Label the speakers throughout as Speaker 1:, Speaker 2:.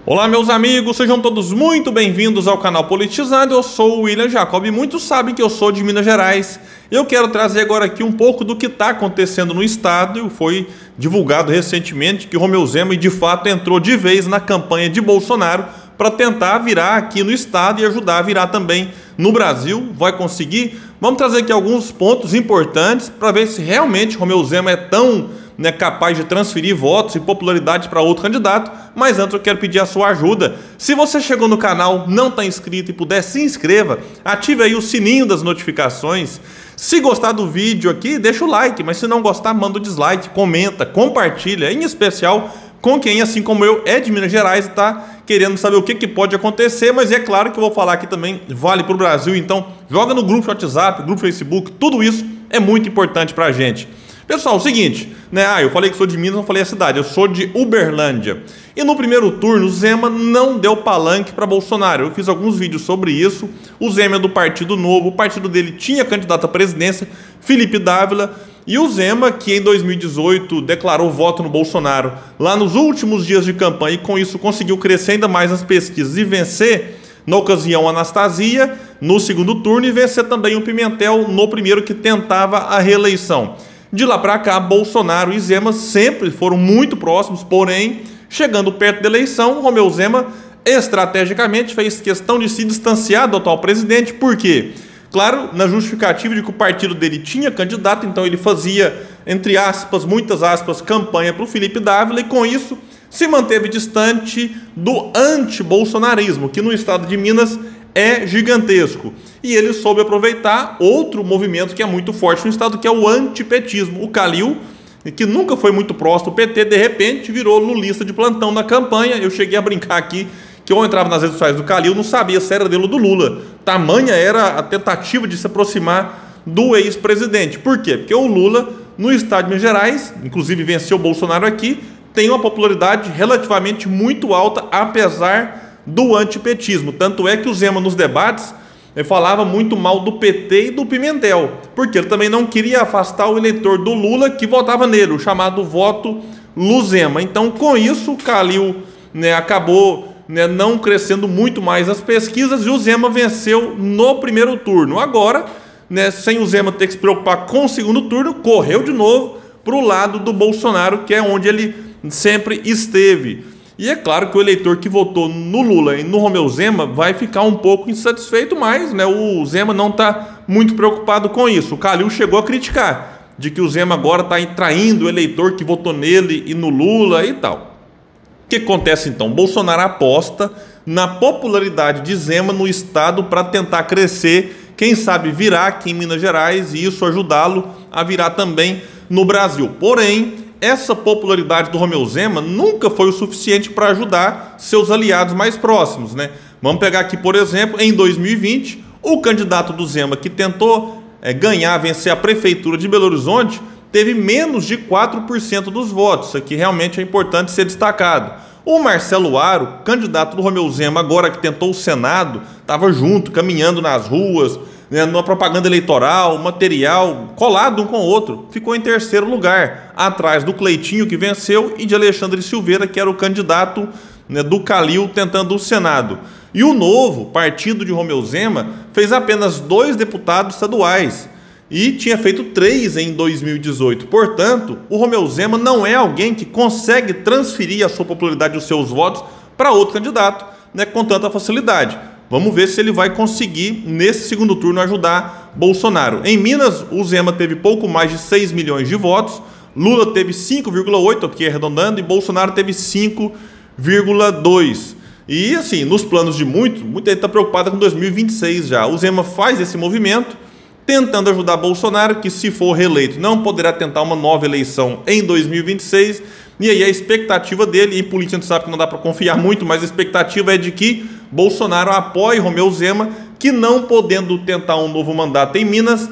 Speaker 1: Olá, meus amigos, sejam todos muito bem-vindos ao canal Politizado. Eu sou o William Jacob e muitos sabem que eu sou de Minas Gerais. Eu quero trazer agora aqui um pouco do que está acontecendo no estado. Foi divulgado recentemente que Romeu Zema de fato entrou de vez na campanha de Bolsonaro para tentar virar aqui no estado e ajudar a virar também no Brasil. Vai conseguir? Vamos trazer aqui alguns pontos importantes para ver se realmente Romeu Zema é tão capaz de transferir votos e popularidade para outro candidato. Mas antes eu quero pedir a sua ajuda. Se você chegou no canal, não está inscrito e puder, se inscreva, ative aí o sininho das notificações. Se gostar do vídeo aqui, deixa o like, mas se não gostar, manda o dislike, comenta, compartilha, em especial com quem, assim como eu, é de Minas Gerais e está querendo saber o que pode acontecer. Mas é claro que eu vou falar aqui também, vale para o Brasil, então joga no grupo WhatsApp, grupo Facebook, tudo isso é muito importante para a gente. Pessoal, é o seguinte, eu falei que sou de Minas, não falei a cidade, eu sou de Uberlândia. E no primeiro turno, o Zema não deu palanque para Bolsonaro. Eu fiz alguns vídeos sobre isso. O Zema é do Partido Novo, o partido dele tinha candidato à presidência, Felipe Dávila. E o Zema, que em 2018 declarou voto no Bolsonaro lá nos últimos dias de campanha e com isso conseguiu crescer ainda mais nas pesquisas e vencer, na ocasião, Anastasia no segundo turno e vencer também o Pimentel no primeiro, que tentava a reeleição. De lá para cá, Bolsonaro e Zema sempre foram muito próximos, porém, chegando perto da eleição, Romeu Zema estrategicamente fez questão de se distanciar do atual presidente. Por quê? Claro, na justificativa de que o partido dele tinha candidato, então ele fazia, entre aspas, muitas aspas, campanha para o Felipe Dávila e com isso se manteve distante do anti-bolsonarismo, que no estado de Minas é gigantesco. E ele soube aproveitar outro movimento que é muito forte no estado, que é o antipetismo. O Calil, que nunca foi muito próximo do PT, de repente virou lulista de plantão na campanha. Eu cheguei a brincar aqui que eu entrava nas redes sociais do Calil, não sabia se era dele ou do Lula. Tamanha era a tentativa de se aproximar do ex-presidente. Por quê? Porque o Lula, no estado de Minas Gerais, inclusive venceu o Bolsonaro aqui, tem uma popularidade relativamente muito alta, apesar do antipetismo. Tanto é que o Zema, nos debates, ele falava muito mal do PT e do Pimentel, porque ele também não queria afastar o eleitor do Lula que votava nele, o chamado voto Luzema. Então, com isso, o Calil acabou não crescendo muito mais as pesquisas e o Zema venceu no primeiro turno. Agora, sem o Zema ter que se preocupar com o segundo turno, correu de novo para o lado do Bolsonaro, que é onde ele sempre esteve. E é claro que o eleitor que votou no Lula e no Romeu Zema vai ficar um pouco insatisfeito, mas o Zema não está muito preocupado com isso. O Calil chegou a criticar de que o Zema agora está traindo o eleitor que votou nele e no Lula e tal. O que acontece então? Bolsonaro aposta na popularidade de Zema no estado para tentar crescer, quem sabe virar aqui em Minas Gerais e isso ajudá-lo a virar também no Brasil. Porém, essa popularidade do Romeu Zema nunca foi o suficiente para ajudar seus aliados mais próximos, Vamos pegar aqui, por exemplo, em 2020, o candidato do Zema que tentou vencer a prefeitura de Belo Horizonte, teve menos de 4% dos votos. Isso aqui realmente é importante ser destacado. O Marcelo Aro, candidato do Romeu Zema, agora que tentou o Senado, estava junto, caminhando nas ruas, numa propaganda eleitoral, material, colado um com o outro, ficou em terceiro lugar, atrás do Cleitinho, que venceu, e de Alexandre Silveira, que era o candidato do Calil tentando o Senado. E o Novo, partido de Romeu Zema, fez apenas 2 deputados estaduais e tinha feito 3 em 2018. Portanto, o Romeu Zema não é alguém que consegue transferir a sua popularidade e os seus votos para outro candidato com tanta facilidade. Vamos ver se ele vai conseguir, nesse segundo turno, ajudar Bolsonaro. Em Minas, o Zema teve pouco mais de 6 milhões de votos, Lula teve 5,8, aqui arredondando, e Bolsonaro teve 5,2. E assim, nos planos de muita gente está preocupada com 2026 já. O Zema faz esse movimento, tentando ajudar Bolsonaro, que se for reeleito não poderá tentar uma nova eleição em 2026. E aí a expectativa dele, e política a gente sabe que não dá para confiar muito, mas a expectativa é de que Bolsonaro apoie Romeu Zema, que não podendo tentar um novo mandato em Minas,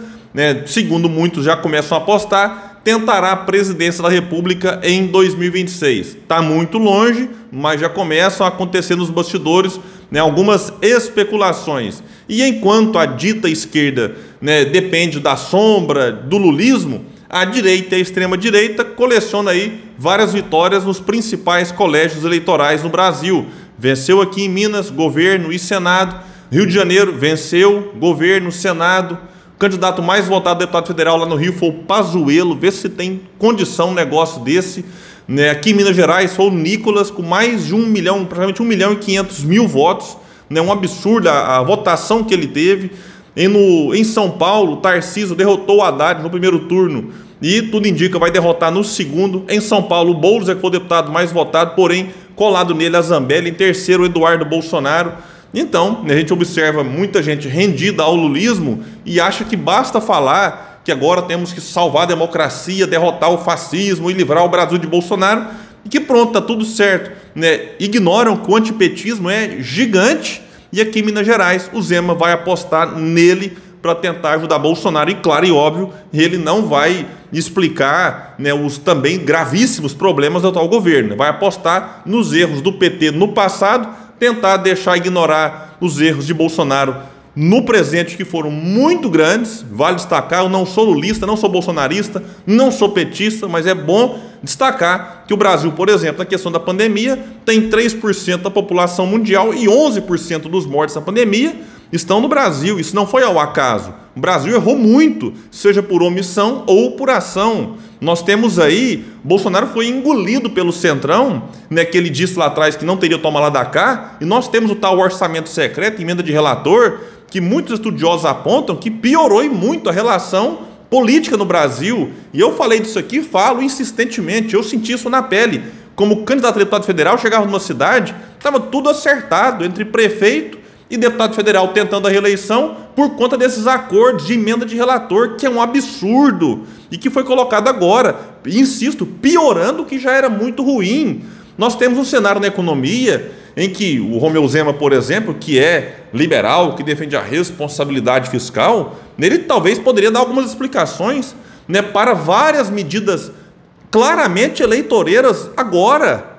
Speaker 1: segundo muitos já começam a apostar, tentará a presidência da República em 2026. Está muito longe, mas já começam a acontecer nos bastidores algumas especulações. E enquanto a dita esquerda depende da sombra do lulismo, a direita e a extrema-direita coleciona aí várias vitórias nos principais colégios eleitorais no Brasil. venceu aqui em Minas, governo e Senado. Rio de Janeiro, venceu, governo, Senado. O candidato mais votado a deputado federal lá no Rio foi o Pazuello. Vê se tem condição um negócio desse. Né? Aqui em Minas Gerais foi o Nicolas, com mais de 1 milhão, praticamente 1.500.000 votos. Né? Um absurdo a votação que ele teve. Em São Paulo, o Tarcísio derrotou o Haddad no primeiro turno e tudo indica vai derrotar no segundo. Em São Paulo, o Boulos é que foi o deputado mais votado, porém colado nele a Zambelli. Em terceiro, o Eduardo Bolsonaro. Então, a gente observa muita gente rendida ao lulismo e acha que basta falar que agora temos que salvar a democracia, derrotar o fascismo e livrar o Brasil de Bolsonaro e que pronto, está tudo certo. Né? Ignoram que o antipetismo é gigante e aqui em Minas Gerais o Zema vai apostar nele para tentar ajudar Bolsonaro e, claro e óbvio, ele não vai explicar, né, os também gravíssimos problemas do atual governo. Vai apostar nos erros do PT no passado, tentar ignorar os erros de Bolsonaro no presente, que foram muito grandes. Vale destacar, eu não sou lulista, não sou bolsonarista, não sou petista, mas é bom destacar que o Brasil, por exemplo, na questão da pandemia, tem 3% da população mundial e 11% dos mortos na pandemia estão no Brasil. Isso não foi ao acaso. O Brasil errou muito, seja por omissão ou por ação. Nós temos aí, Bolsonaro foi engolido pelo Centrão, né, que ele disse lá atrás que não teria toma lá da cá, e nós temos o tal orçamento secreto, emenda de relator, que muitos estudiosos apontam que piorou e muito a relação política no Brasil. E eu falei disso aqui, falo insistentemente, eu senti isso na pele. Como candidato a deputado federal, chegava numa cidade, estava tudo acertado entre prefeito e deputado federal tentando a reeleição por conta desses acordos de emenda de relator, que é um absurdo e que foi colocado agora, insisto, piorando o que já era muito ruim. Nós temos um cenário na economia em que o Romeu Zema, por exemplo, que é liberal, que defende a responsabilidade fiscal, ele talvez poderia dar algumas explicações, né, para várias medidas claramente eleitoreiras agora.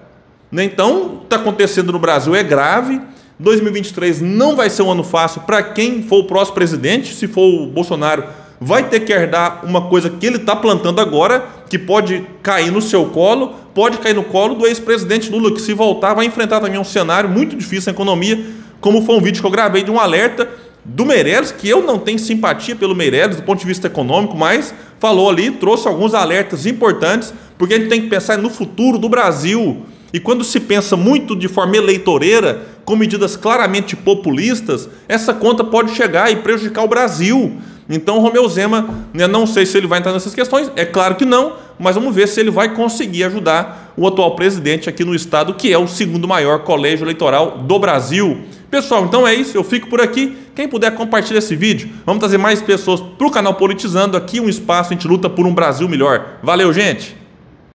Speaker 1: Né? Então, o que está acontecendo no Brasil é grave. 2023 não vai ser um ano fácil para quem for o próximo presidente. Se for o Bolsonaro, vai ter que herdar uma coisa que ele está plantando agora, que pode cair no seu colo, pode cair no colo do ex-presidente Lula, que se voltar vai enfrentar também um cenário muito difícil na economia, como foi um vídeo que eu gravei de um alerta do Meirelles, que eu não tenho simpatia pelo Meirelles do ponto de vista econômico, mas falou ali, trouxe alguns alertas importantes, porque a gente tem que pensar no futuro do Brasil. E quando se pensa muito de forma eleitoreira, com medidas claramente populistas, essa conta pode chegar e prejudicar o Brasil. Então, o Romeu Zema, né, não sei se ele vai entrar nessas questões, é claro que não, mas vamos ver se ele vai conseguir ajudar o atual presidente aqui no estado, que é o segundo maior colégio eleitoral do Brasil. Pessoal, então é isso, eu fico por aqui. Quem puder, compartilhar esse vídeo. Vamos trazer mais pessoas para o canal Politizando, aqui um espaço, a gente luta por um Brasil melhor. Valeu, gente!